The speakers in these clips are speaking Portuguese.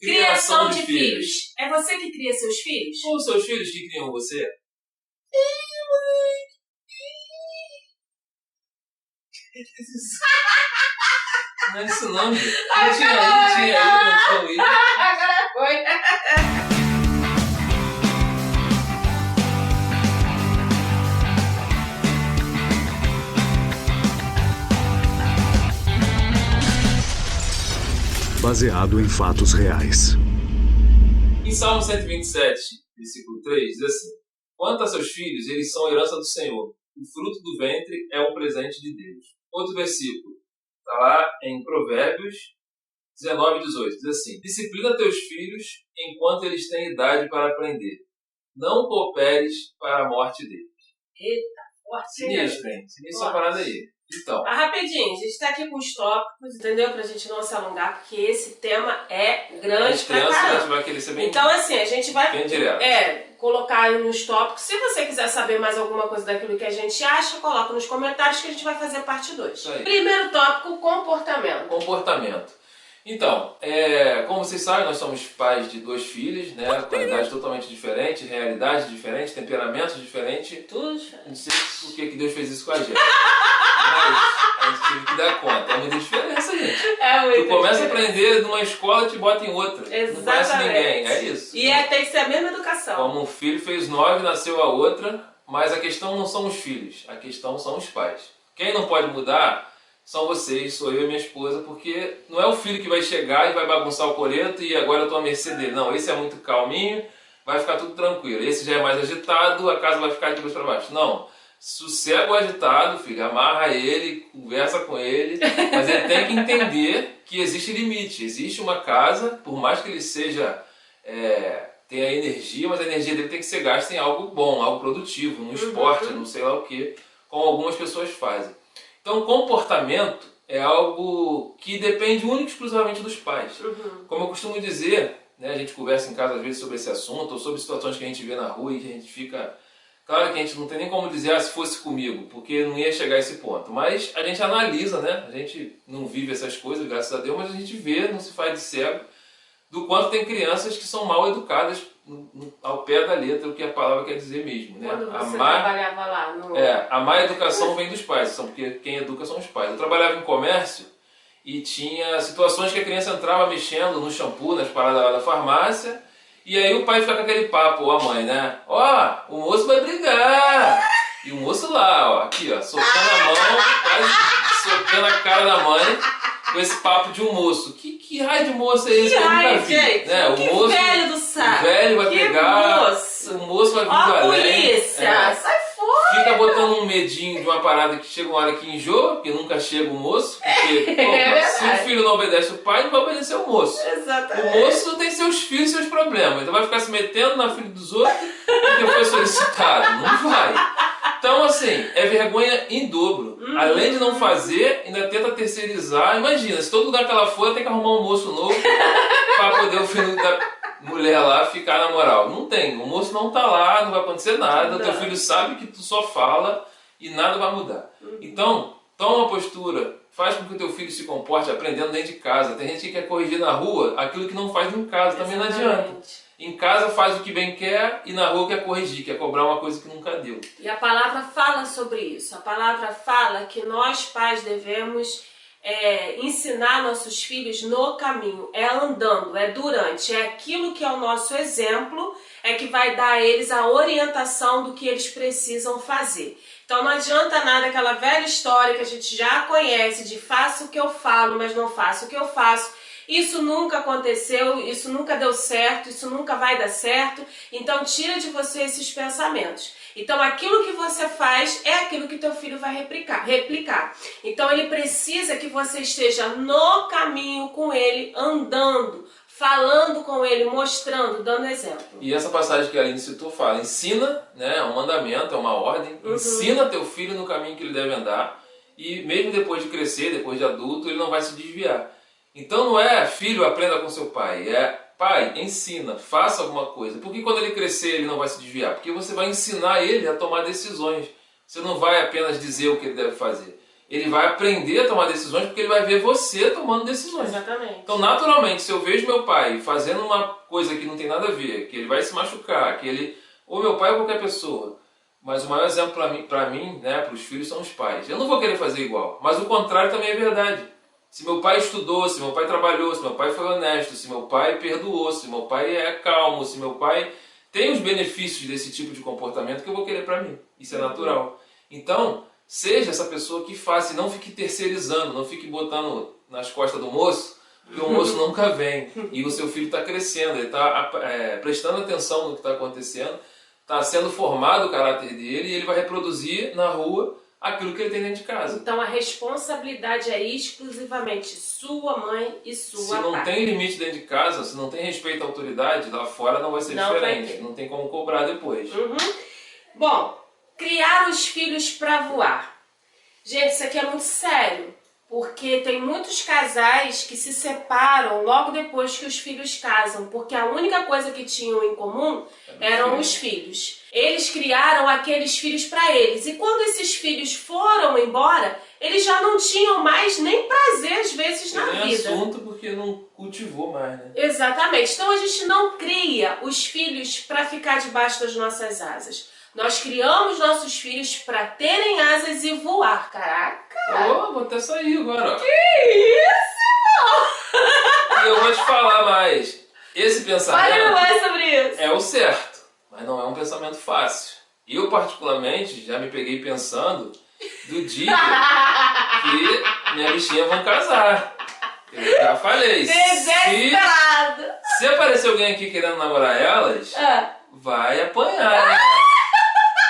Criação de filhos. É você que cria seus filhos? Ou seus filhos que criam você? Não é isso não, gente. Não tinha aí. Agora foi. Baseado em fatos reais. Em Salmo 127, versículo 3, diz assim: quanto a seus filhos, eles são a herança do Senhor. O fruto do ventre é um presente de Deus. Outro versículo, está lá em Provérbios 19:18, diz assim: disciplina teus filhos enquanto eles têm idade para aprender. Não cooperes para a morte deles. Eita, forte. Sinistro, hein? Sinistra essa parada aí. Então. Mas rapidinho, a gente está aqui com os tópicos, entendeu? Pra gente não se alongar, porque esse tema é grande pra caramba. A gente vai querer ser bem, então assim, a gente vai bem direto. Colocar aí nos tópicos. Se você quiser saber mais alguma coisa daquilo que a gente acha, coloca nos comentários que a gente vai fazer parte 2. Primeiro tópico, comportamento. Comportamento. Então, como vocês sabem, nós somos pais de 2 filhos, né? Qualidades totalmente diferentes, realidades diferentes, temperamentos diferentes. Tudo diferente. Não sei por que Deus fez isso com a gente. Mas a gente teve que dar conta. É muita diferença, gente. É muito Tu começa diferente. a aprender numa escola e te bota em outra. Exatamente. Não conhece ninguém, é isso. E tem que ser a mesma educação. Como um filho fez 9, nasceu a outra, mas a questão não são os filhos, a questão são os pais. Quem não pode mudar são vocês, sou eu e minha esposa, porque não é o filho que vai chegar e vai bagunçar o coreto e agora eu estou à mercê dele. Não, esse é muito calminho, vai ficar tudo tranquilo. Esse já é mais agitado, a casa vai ficar de cabeça para baixo. Não, sossega o agitado, filho, amarra ele, conversa com ele, mas ele tem que entender que existe limite. Existe uma casa, por mais que ele seja... tenha energia, mas a energia dele tem que ser gasta em algo bom, algo produtivo, no esporte, não sei lá o que, como algumas pessoas fazem. Então, comportamento é algo que depende única e exclusivamente dos pais. Como eu costumo dizer, né, a gente conversa em casa às vezes sobre esse assunto, ou sobre situações que a gente vê na rua e que a gente fica... Claro que a gente não tem nem como dizer, se fosse comigo, porque não ia chegar a esse ponto. Mas a gente analisa, né? A gente não vive essas coisas, graças a Deus, mas a gente vê, não se faz de cego, do quanto tem crianças que são mal educadas ao pé da letra, o que a palavra quer dizer mesmo. Né? Quando você trabalhava lá? A má educação vem dos pais, porque quem educa são os pais. Eu trabalhava em comércio e tinha situações que a criança entrava mexendo no shampoo, nas paradas lá da farmácia, e aí o pai fica com aquele papo, ou a mãe, né? Ó, o moço vai brigar! E o moço lá, ó, aqui, ó, socando a mão, quase socando a cara da mãe, com esse papo de um moço. Que raio de moço é esse que eu nunca vi? Gente, né? O moço, velho do saco. O velho vai pegar, moço. o moço vai vir do além. Polícia, sai fora! Fica botando um medinho de uma parada que chega uma hora que enjoa, porque nunca chega o moço. Porque se o filho não obedece o pai, não vai obedecer o moço. Exatamente. O moço tem seus filhos e seus problemas. Então vai ficar se metendo na filha dos outros porque foi solicitado. Não vai. Então, assim, é vergonha em dobro. Além de não fazer, ainda tenta terceirizar. Imagina, se todo lugar que ela for, ela tem que arrumar um moço novo para poder o filho da mulher lá ficar na moral. Não tem. O moço não tá lá, não vai acontecer nada. O teu filho sabe que tu só fala e nada vai mudar. Então, toma uma postura. Faz com que o teu filho se comporte aprendendo dentro de casa. Tem gente que quer corrigir na rua aquilo que não faz em casa. Também não adianta. Em casa faz o que bem quer e na rua quer corrigir, quer cobrar uma coisa que nunca deu. E a palavra fala sobre isso. A palavra fala que nós pais devemos ensinar nossos filhos no caminho. É andando, é durante, é aquilo que é o nosso exemplo, é que vai dar a eles a orientação do que eles precisam fazer. Então não adianta nada aquela velha história que a gente já conhece de faço o que eu falo, mas não faço o que eu faço. Isso nunca aconteceu, isso nunca deu certo, isso nunca vai dar certo. Então tira de você esses pensamentos. Então aquilo que você faz é aquilo que teu filho vai replicar. Então ele precisa que você esteja no caminho com ele, andando, falando com ele, mostrando, dando exemplo. E essa passagem que a Aline citou fala, ensina, né, é um mandamento, é uma ordem, ensina teu filho no caminho que ele deve andar, e mesmo depois de crescer, depois de adulto, ele não vai se desviar. Então não é filho, aprenda com seu pai, é pai, ensina, faça alguma coisa. Porque quando ele crescer ele não vai se desviar? Porque você vai ensinar ele a tomar decisões. Você não vai apenas dizer o que ele deve fazer. ele vai aprender a tomar decisões porque ele vai ver você tomando decisões. Exatamente. Então, naturalmente, se eu vejo meu pai fazendo uma coisa que não tem nada a ver, que ele vai se machucar, que ele... ou meu pai ou qualquer pessoa, mas o maior exemplo para mim, né, para os filhos, são os pais. Eu não vou querer fazer igual, mas o contrário também é verdade. Se meu pai estudou, se meu pai trabalhou, se meu pai foi honesto, se meu pai perdoou, se meu pai é calmo, se meu pai tem os benefícios desse tipo de comportamento, que eu vou querer para mim. Isso é natural. Então, seja essa pessoa que faça e não fique terceirizando, não fique botando nas costas do moço, porque o moço nunca vem. E o seu filho está crescendo, ele está prestando atenção no que está acontecendo, está sendo formado o caráter dele e ele vai reproduzir na rua aquilo que ele tem dentro de casa. Então a responsabilidade é exclusivamente sua mãe e sua pai. Se não tem limite dentro de casa, se não tem respeito à autoridade, lá fora não vai ser diferente. Não tem como cobrar depois. Bom, criar os filhos para voar. Gente, isso aqui é muito sério. Porque tem muitos casais que se separam logo depois que os filhos casam, porque a única coisa que tinham em comum eram os filhos. Eles criaram aqueles filhos para eles, e quando esses filhos foram embora, eles já não tinham mais nem prazer às vezes na vida. Nem assunto porque não cultivou mais, né? Exatamente. Então a gente não cria os filhos para ficar debaixo das nossas asas. Nós criamos nossos filhos para terem asas e voar. Caraca! Vou até sair agora, ó. Que isso? E eu vou te falar mais. Esse pensamento Fale mais sobre isso. é o certo, mas não é um pensamento fácil. Eu, particularmente, já me peguei pensando do dia que minha bichinha vão casar. Eu já falei. Desesperado! Se aparecer alguém aqui querendo namorar elas, vai apanhar.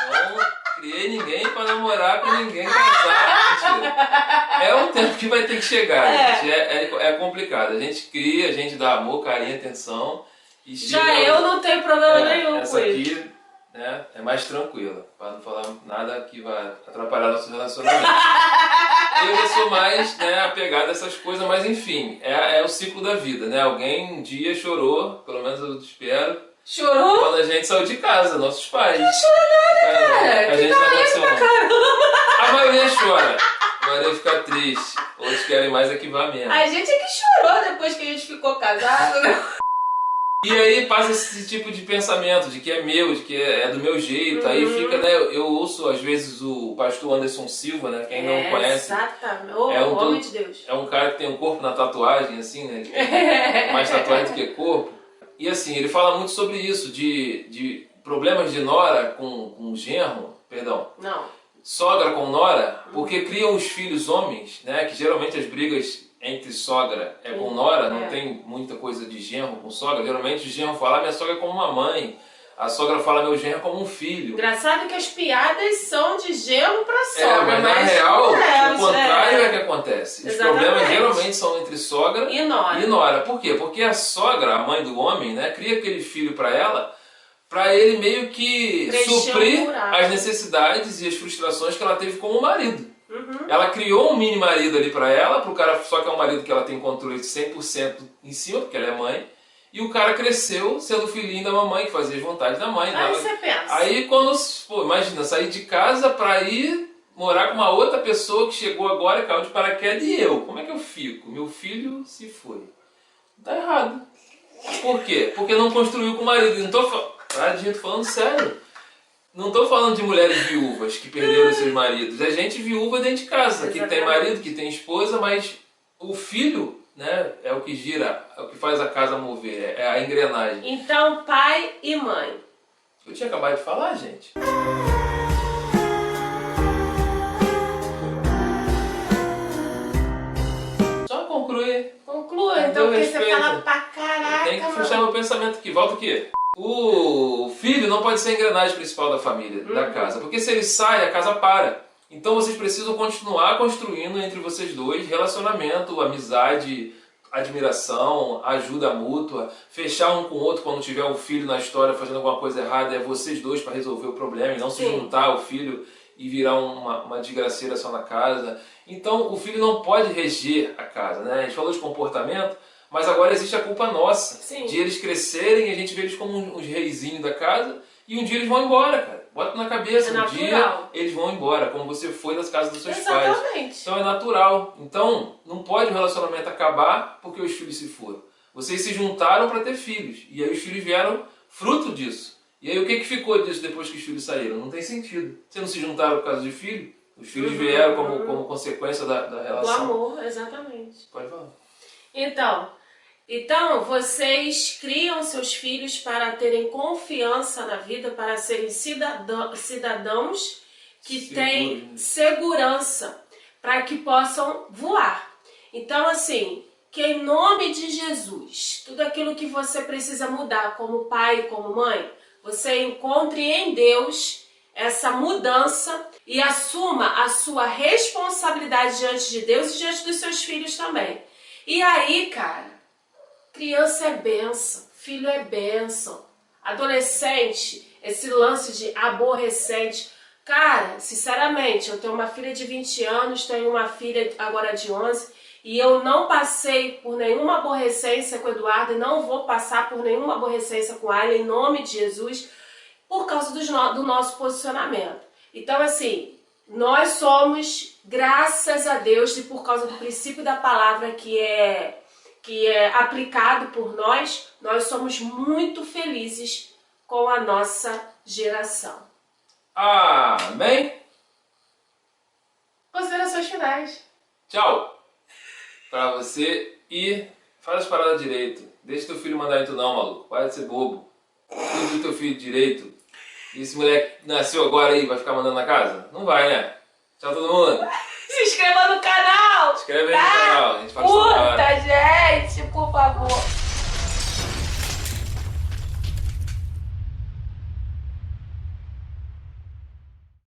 Não criei ninguém pra namorar com ninguém, casar. Mentira. É um tempo que vai ter que chegar, gente. É complicado. A gente cria, a gente dá amor, carinho, atenção. E Já chega, eu não tenho problema nenhum essa com isso. aqui, né, é mais tranquila, para não falar nada que vai atrapalhar nosso relacionamento. Eu sou mais, né, apegado a essas coisas, mas enfim, é o ciclo da vida, né? Alguém um dia chorou, pelo menos eu espero. Chorou? Quando a gente saiu de casa, nossos pais. Não chora nada, cara. A gente não aconteceu, não. Caramba. A maioria chora, a maioria fica triste. Outros querem mais é que vá mesmo. A gente é que chorou depois que a gente ficou casado, né? E aí passa esse tipo de pensamento, de que é meu, de que é do meu jeito. Aí fica, né, eu ouço às vezes o pastor Anderson Silva, né, quem não conhece. Exatamente, homem de Deus. É um cara que tem um corpo na tatuagem, assim, né, ele tem mais tatuagem do que corpo. E assim, ele fala muito sobre isso, de problemas de nora com genro, sogra com nora, porque criam os filhos homens, né, que geralmente as brigas entre sogra é com nora, não tem muita coisa de genro com sogra. Geralmente o genro fala, minha sogra é como uma mãe, a sogra fala, meu genro é como um filho. Engraçado que as piadas são de genro pra sogra, mas na real, o contrário é que acontece. Os problemas geralmente são entre sogra e nora. E nora. Por quê? Porque a sogra, a mãe do homem, né, cria aquele filho para ela, para ele meio que suprir as necessidades e as frustrações que ela teve como marido. Ela criou um mini marido ali pra ela, pro cara, só que é um marido que ela tem controle de 100% em cima, porque ela é mãe. E o cara cresceu sendo filhinho da mamãe, que fazia as vontades da mãe. Aí você pensa. Aí quando, pô, imagina, sair de casa pra ir morar com uma outra pessoa que chegou agora e caiu de paraquedas, e eu? Como é que eu fico? Meu filho se foi. Tá errado. Por quê? Porque não construiu com o marido. Não tô falando sério. Não estou falando de mulheres viúvas que perderam seus maridos. É gente viúva dentro de casa, que tem marido, que tem esposa, mas o filho, né, é o que gira, é o que faz a casa mover, é a engrenagem. Então, pai e mãe. Eu tinha acabado de falar, gente. Só concluir. Conclua, então, porque você fala pra caraca. Tem que fechar meu pensamento aqui. Volta aqui. O filho não pode ser a engrenagem principal da família, da casa, porque se ele sai, a casa para. Então vocês precisam continuar construindo entre vocês dois relacionamento, amizade, admiração, ajuda mútua, fechar um com o outro quando tiver um filho na história fazendo alguma coisa errada, é vocês dois para resolver o problema e não se juntar o filho e virar uma desgraceira só na casa. Então o filho não pode reger a casa, né? A gente falou de comportamento, mas agora existe a culpa nossa, de eles crescerem e a gente vê eles como uns reizinhos da casa E um dia eles vão embora, cara. Bota na cabeça, É um natural. dia eles vão embora, como você foi das casas dos seus Exatamente. pais. Então é natural. Então não pode o relacionamento acabar porque os filhos se foram. Vocês se juntaram para ter filhos. E aí os filhos vieram fruto disso. E aí o que ficou disso depois que os filhos saíram? Não tem sentido. Vocês não se juntaram por causa de filho? Os filhos vieram como consequência da relação. Do amor, exatamente. Pode falar. Então, vocês criam seus filhos para terem confiança na vida, para serem cidadãos que têm segurança, para que possam voar. Então, assim, que em nome de Jesus, tudo aquilo que você precisa mudar como pai e como mãe, você encontre em Deus essa mudança e assuma a sua responsabilidade diante de Deus e diante dos seus filhos também. E aí, cara, criança é bênção, filho é bênção, adolescente, esse lance de aborrecente. Cara, sinceramente, eu tenho uma filha de 20 anos, tenho uma filha agora de 11 e eu não passei por nenhuma aborrecência com o Eduardo e não vou passar por nenhuma aborrecência com ela em nome de Jesus por causa do nosso posicionamento. Então, assim, nós somos, graças a Deus, e por causa do princípio da palavra que é aplicado por nós somos muito felizes com a nossa geração. Amém? Considerações finais. Tchau! Pra você e faz as paradas direito. Deixa teu filho mandar em tu não, maluco. Para de ser bobo. Cuida do teu filho direito. E esse moleque nasceu agora aí, vai ficar mandando na casa? Não vai, né? Tchau todo mundo. Se inscreva no canal. Se inscreve aí no canal. A gente fala Curta, gente, por favor.